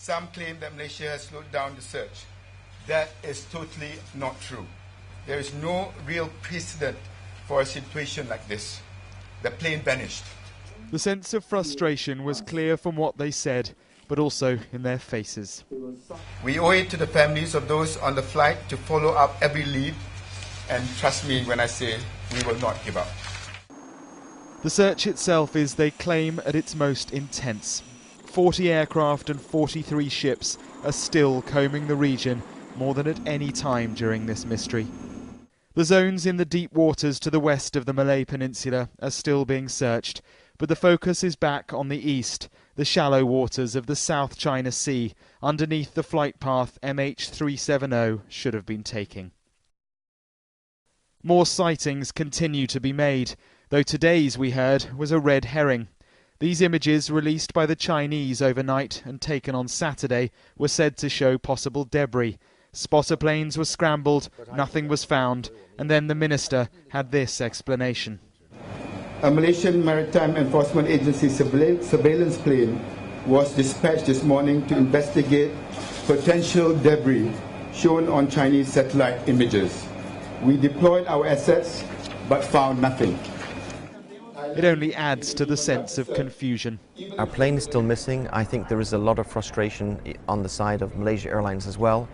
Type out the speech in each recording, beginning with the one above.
Some claim that Malaysia has slowed down the search. That is totally not true. There is no real precedent for a situation like this. The plane vanished. The sense of frustration was clear from what they said, but also in their faces. We owe it to the families of those on the flight to follow up every lead, and trust me when I say we will not give up. The search itself is, they claim, at its most intense. 40 aircraft and 43 ships are still combing the region more than at any time during this mystery. The zones in the deep waters to the west of the Malay Peninsula are still being searched, but the focus is back on the east, the shallow waters of the South China Sea, underneath the flight path MH370 should have been taking. More sightings continue to be made, though today's, we heard, was a red herring. These images, released by the Chinese overnight and taken on Saturday, were said to show possible debris. Spotter planes were scrambled, nothing was found, and then the minister had this explanation. A Malaysian Maritime Enforcement Agency surveillance plane was dispatched this morning to investigate potential debris shown on Chinese satellite images. We deployed our assets but found nothing. It only adds to the sense of confusion. Our plane is still missing. I think there is a lot of frustration on the side of Malaysia Airlines as well.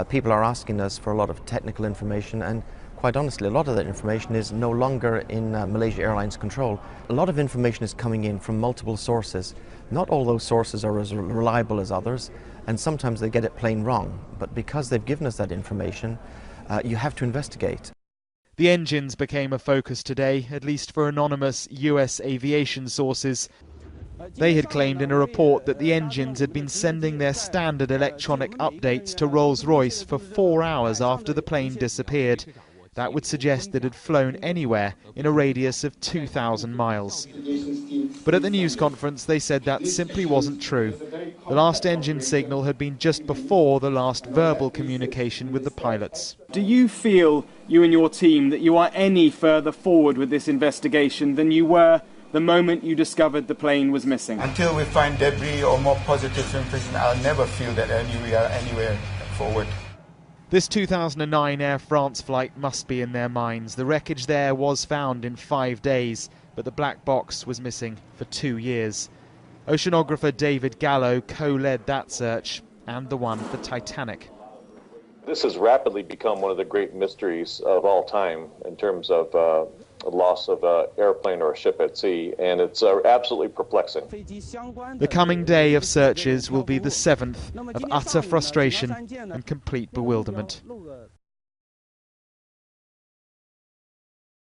People are asking us for a lot of technical information, and quite honestly, a lot of that information is no longer in Malaysia Airlines' control. A lot of information is coming in from multiple sources. Not all those sources are as reliable as others, and sometimes they get it plain wrong. But because they've given us that information, you have to investigate. The engines became a focus today, at least for anonymous US aviation sources. They had claimed in a report that the engines had been sending their standard electronic updates to Rolls-Royce for 4 hours after the plane disappeared. That would suggest that it had flown anywhere in a radius of 2,000 miles. But at the news conference they said that simply wasn't true. The last engine signal had been just before the last verbal communication with the pilots. Do you feel, you and your team, that you are any further forward with this investigation than you were the moment you discovered the plane was missing? Until we find debris or more positive information, I'll never feel that we are anywhere forward. This 2009 Air France flight must be in their minds. The wreckage there was found in 5 days, but the black box was missing for 2 years. Oceanographer David Gallo co-led that search and the one for Titanic. This has rapidly become one of the great mysteries of all time in terms of loss of an airplane or a ship at sea, and it's absolutely perplexing. The coming day of searches will be the 7th of utter frustration and complete bewilderment.